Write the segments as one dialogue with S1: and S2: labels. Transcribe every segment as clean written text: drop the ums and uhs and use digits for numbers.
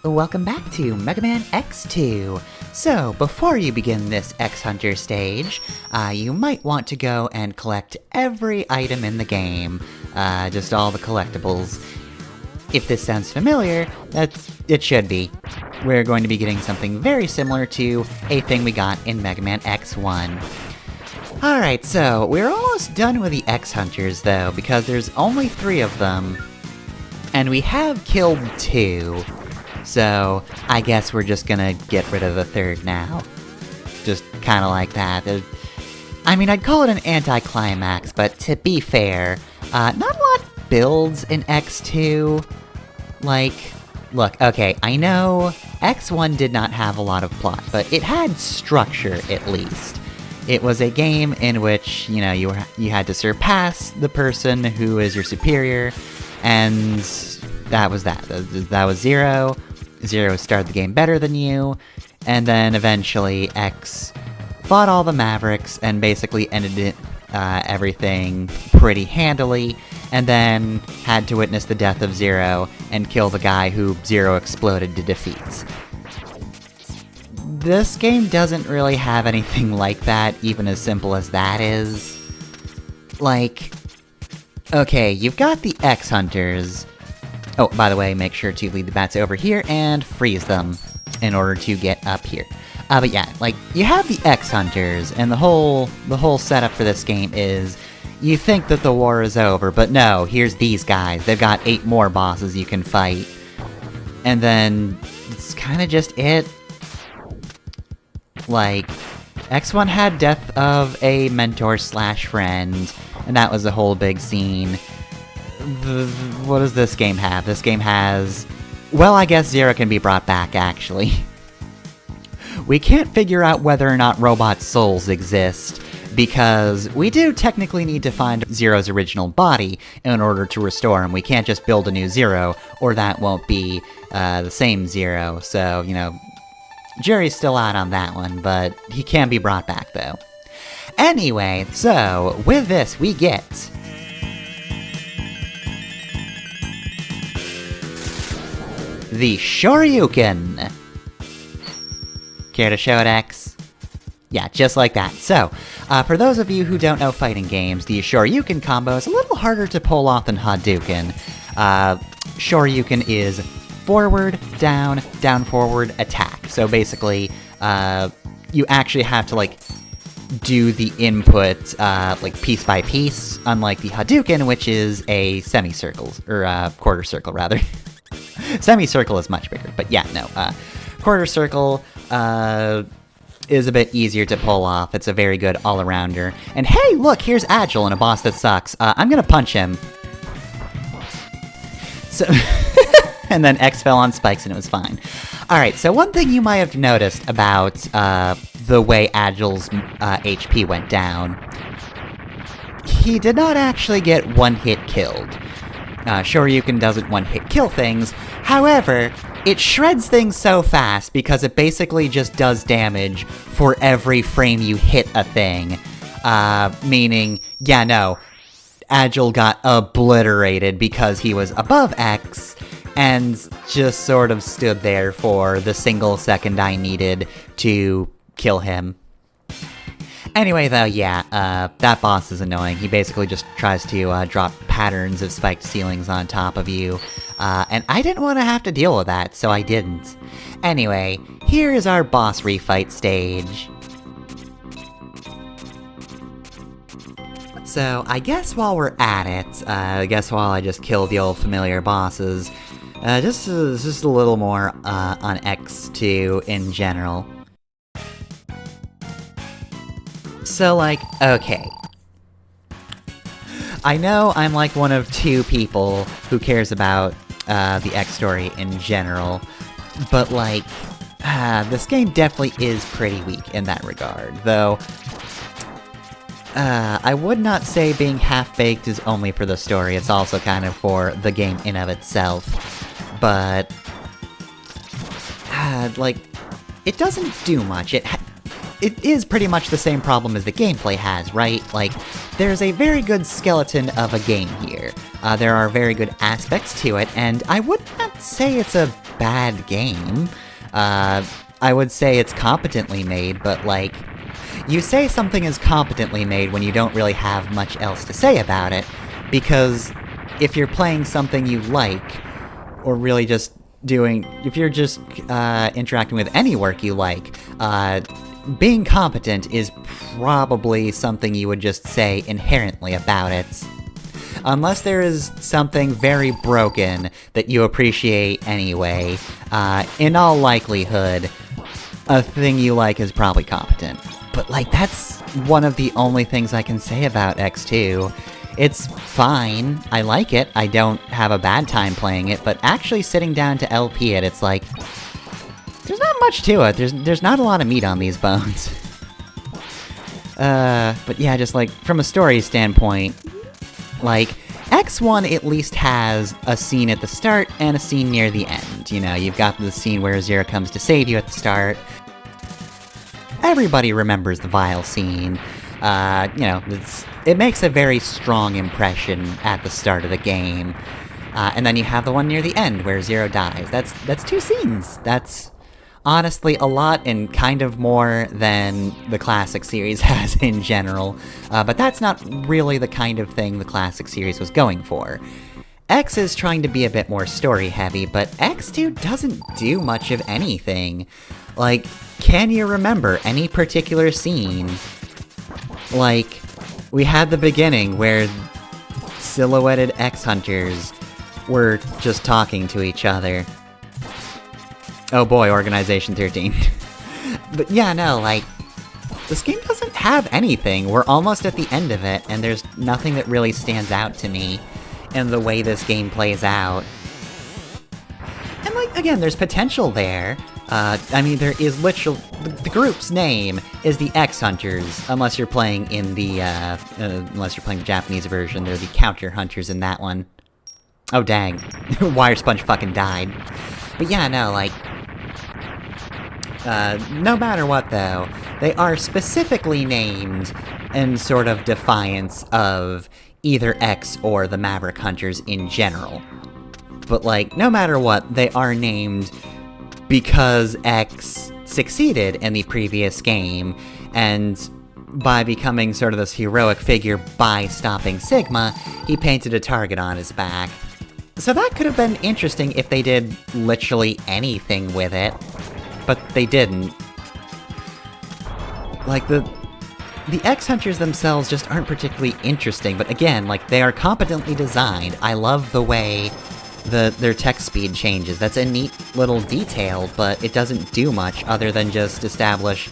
S1: Welcome back to Mega Man X2. So, before you begin this X-Hunter stage, you might want to go and collect every item in the game, just all the collectibles. If this sounds familiar, it should be. We're going to be getting something very similar to a thing we got in Mega Man X1. Alright, so we're almost done with the X-Hunters though, because there's only 3 of them, and we have killed 2. So, I guess we're just gonna get rid of the 3rd now. Just kinda like that. I mean, I'd call it an anticlimax, but to be fair, not a lot builds in X2. Like, look, okay, I know X1 did not have a lot of plot, but it had structure, at least. It was a game in which, you know, you had to surpass the person who is your superior, and that was that. That was Zero. Zero started the game better than you, and then eventually X fought all the Mavericks and basically ended everything pretty handily, and then had to witness the death of Zero and kill the guy who Zero exploded to defeat. This game doesn't really have anything like that, even as simple as that is. Like, okay, you've got the X-Hunters. Oh, by the way, make sure to lead the bats over here and freeze them in order to get up here. But yeah, like, you have the X-Hunters, and the whole setup for this game is you think that the war is over, but no, here's these guys. They've got 8 more bosses you can fight. And then it's kind of just it. Like, X1 had death of a mentor/friend, and that was a whole big scene. What does this game have? This game has... well, I guess Zero can be brought back, actually. We can't figure out whether or not robot souls exist, because we do technically need to find Zero's original body in order to restore him. We can't just build a new Zero, or that won't be the same Zero, so, you know, jury's still out on that one, but he can be brought back, though. Anyway, so, with this, we get... the Shoryuken! Care to show it, X? Yeah, just like that. So, for those of you who don't know fighting games, the Shoryuken combo is a little harder to pull off than Hadouken. Shoryuken is forward, down, down, forward, attack. So basically, you actually have to, like, do the input, like, piece by piece, unlike the Hadouken, which is a semicircle, or quarter circle, rather. Semicircle is much bigger, but yeah, no, quarter circle, is a bit easier to pull off. It's a very good all-arounder. And hey, look, here's Agile and a boss that sucks. I'm gonna punch him. So, and then X fell on spikes and it was fine. Alright, so one thing you might have noticed about, the way Agile's, HP went down, he did not actually get one-hit killed. Shoryuken doesn't one-hit kill things, however, it shreds things so fast because it basically just does damage for every frame you hit a thing. Meaning, yeah, no, Agile got obliterated because he was above X, and just sort of stood there for the single second I needed to kill him. Anyway, though, yeah, that boss is annoying. He basically just tries to drop patterns of spiked ceilings on top of you, and I didn't want to have to deal with that, so I didn't. Anyway, here is our boss refight stage. So, I guess while we're at it, while I just kill the old familiar bosses, just a little more on X2 in general. So, like, okay. I know I'm like one of 2 people who cares about the X story in general, but like, this game definitely is pretty weak in that regard, though I would not say being half-baked is only for the story, it's also kind of for the game in of itself, but like, it doesn't do much. It is pretty much the same problem as the gameplay has, right? Like, there's a very good skeleton of a game here. There are very good aspects to it, and I would not say it's a bad game. I would say it's competently made, but like, you say something is competently made when you don't really have much else to say about it, because if you're playing something you like, or really just if you're just interacting with any work you like, being competent is probably something you would just say inherently about it. Unless there is something very broken that you appreciate anyway, in all likelihood, a thing you like is probably competent. But, like, that's one of the only things I can say about X2. It's fine, I like it, I don't have a bad time playing it, but actually sitting down to LP it, it's like, there's not much to it, there's not a lot of meat on these bones. But yeah, just like, from a story standpoint, like, X1 at least has a scene at the start and a scene near the end. You know, you've got the scene where Zero comes to save you at the start. Everybody remembers the Vile scene. You know, it makes a very strong impression at the start of the game. And then you have the one near the end where Zero dies. That's 2 scenes. That's honestly a lot and kind of more than the classic series has in general. But that's not really the kind of thing the classic series was going for. X is trying to be a bit more story-heavy, but X2 doesn't do much of anything. Like, can you remember any particular scene? Like, we had the beginning where silhouetted X-Hunters were just talking to each other. Oh boy, Organization 13. But yeah, no, like, this game doesn't have anything. We're almost at the end of it, and there's nothing that really stands out to me in the way this game plays out. And, like, again, there's potential there. I mean, there is literally... The group's name is the X-Hunters, unless you're playing in the, unless you're playing the Japanese version. They're the Counter Hunters in that one. Oh, dang. Wire Sponge fucking died. But yeah, no, like... no matter what, though, they are specifically named in sort of defiance of either X or the Maverick Hunters in general. But, like, no matter what, they are named because X succeeded in the previous game, and by becoming sort of this heroic figure by stopping Sigma, he painted a target on his back. So that could have been interesting if they did literally anything with it, but they didn't. Like, the X-Hunters themselves just aren't particularly interesting, but again, like, they are competently designed. I love the way their text speed changes. That's a neat little detail, but it doesn't do much other than just establish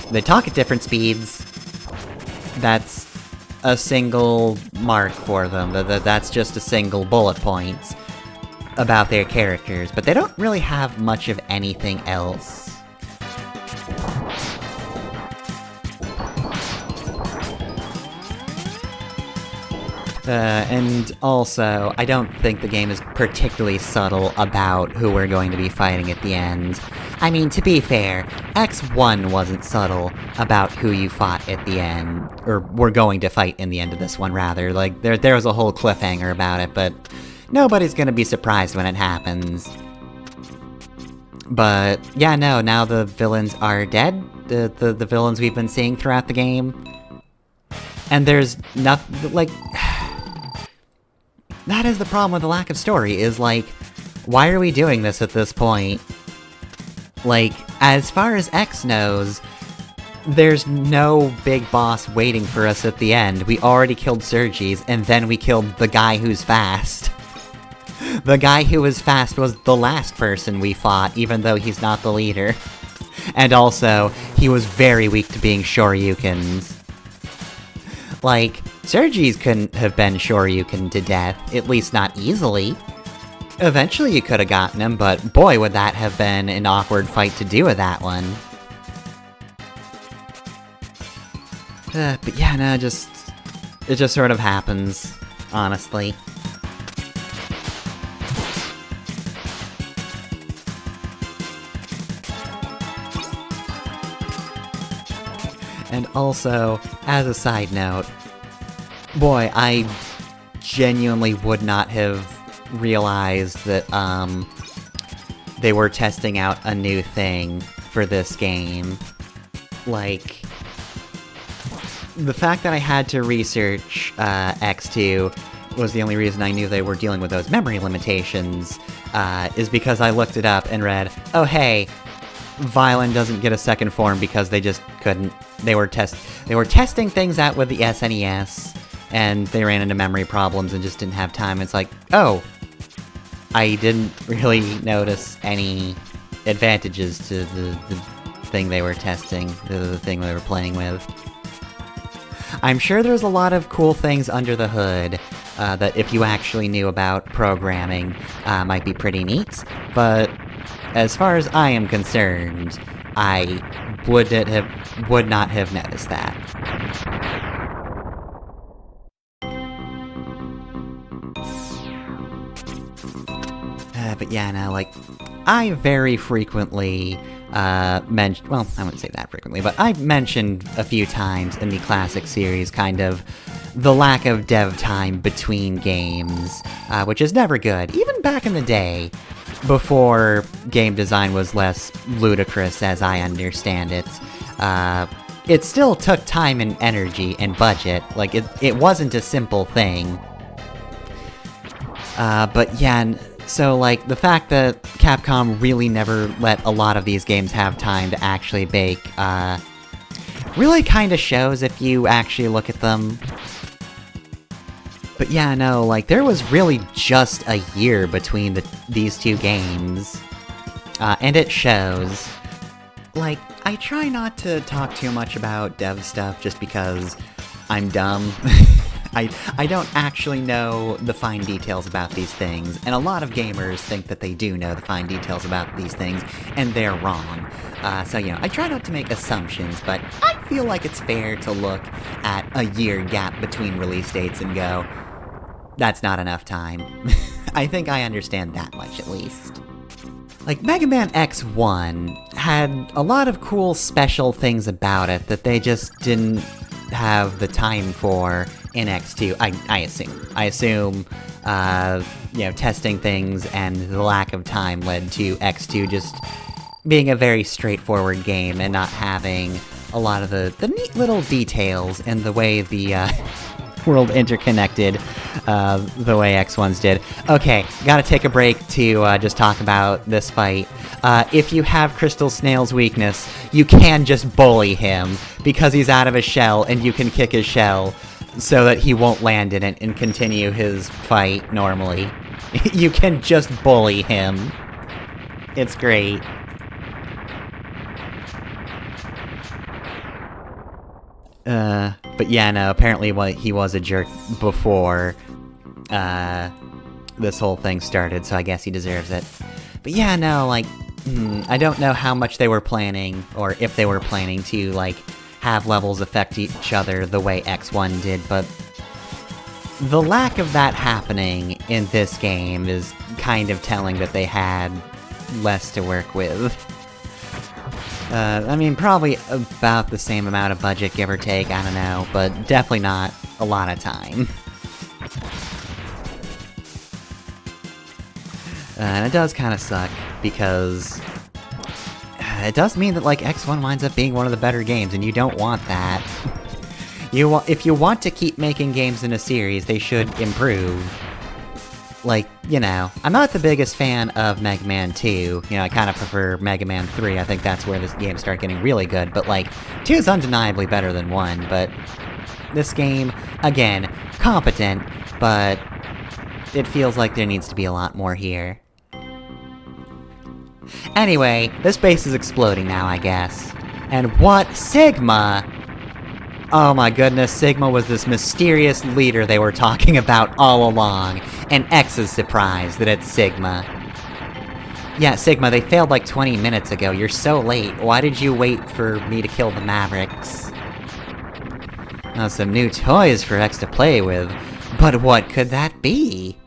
S1: they talk at different speeds. That's a single mark for them. That's just a single bullet point about their characters, but they don't really have much of anything else. And also, I don't think the game is particularly subtle about who we're going to be fighting at the end. I mean, to be fair, X1 wasn't subtle about who you fought at the end, or were going to fight in the end of this one, rather. Like, there was a whole cliffhanger about it, but nobody's gonna be surprised when it happens. But, yeah, no, now the villains are dead, the villains we've been seeing throughout the game. And there's nothing, like... That is the problem with the lack of story, is like, why are we doing this at this point? Like, as far as X knows, there's no big boss waiting for us at the end. We already killed Serges, and then we killed the guy who's fast. The guy who was fast was the last person we fought, even though he's not the leader. And also, he was very weak to being Shoryukens. Like, Serges couldn't have been Shoryuken to death, at least not easily. Eventually you could have gotten him, but boy would that have been an awkward fight to do with that one. But yeah, no, it just sort of happens, honestly. And also, as a side note, boy, I genuinely would not have realized that, they were testing out a new thing for this game. Like, the fact that I had to research X2 was the only reason I knew they were dealing with those memory limitations, is because I looked it up and read, oh hey, Violin doesn't get a second form because they just couldn't. They were testing things out with the SNES, and they ran into memory problems and just didn't have time. It's like, oh, I didn't really notice any advantages to the thing they were testing, the thing they were playing with. I'm sure there's a lot of cool things under the hood that if you actually knew about programming might be pretty neat, but as far as I am concerned, I would not have noticed that. But yeah, no, like, I very frequently mentioned, well, I wouldn't say that frequently, but I've mentioned a few times in the classic series kind of the lack of dev time between games, which is never good, even back in the day, before game design was less ludicrous as I understand it. It still took time and energy and budget, like, it wasn't a simple thing. But yeah, so, like, the fact that Capcom really never let a lot of these games have time to actually bake, really kinda shows if you actually look at them. But yeah, no, like, there was really just a year between these two games. And it shows. Like, I try not to talk too much about dev stuff just because I'm dumb. I don't actually know the fine details about these things, and a lot of gamers think that they do know the fine details about these things, and they're wrong. So, you know, I try not to make assumptions, but I feel like it's fair to look at a year gap between release dates and go, that's not enough time. I think I understand that much, at least. Like, Mega Man X1 had a lot of cool special things about it that they just didn't have the time for in X2, I assume. I assume, you know, testing things and the lack of time led to X2 just being a very straightforward game and not having a lot of the neat little details in the way the, world interconnected, the way X1's did. Okay, gotta take a break to, just talk about this fight. If you have Crystal Snail's weakness, you can just bully him, because he's out of his shell, and you can kick his shell so that he won't land in it and continue his fight normally. You can just bully him. It's great. But yeah, no, apparently he was a jerk before, this whole thing started, so I guess he deserves it. But yeah, no, like, I don't know how much they were planning, or if they were planning to, like, have levels affect each other the way X1 did, but the lack of that happening in this game is kind of telling that they had less to work with. I mean, probably about the same amount of budget, give or take, I don't know, but definitely not a lot of time. And it does kind of suck, because it does mean that, like, X1 winds up being one of the better games, and you don't want that. If you want to keep making games in a series, they should improve. Like, you know, I'm not the biggest fan of Mega Man 2, you know, I kind of prefer Mega Man 3, I think that's where this game started getting really good, but, like, 2 is undeniably better than 1, but this game, again, competent, but it feels like there needs to be a lot more here. Anyway, this base is exploding now, I guess. And what? Sigma! Oh my goodness, Sigma was this mysterious leader they were talking about all along, and X is surprised that it's Sigma. Yeah, Sigma, they failed like 20 minutes ago, you're so late, why did you wait for me to kill the Mavericks? Oh, some new toys for X to play with, but what could that be?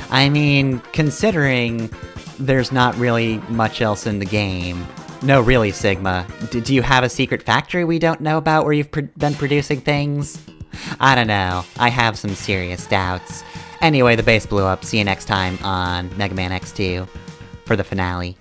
S1: I mean, considering there's not really much else in the game. No, really, Sigma. Do you have a secret factory we don't know about where you've been producing things? I don't know. I have some serious doubts. Anyway, the base blew up. See you next time on Mega Man X2. for the finale.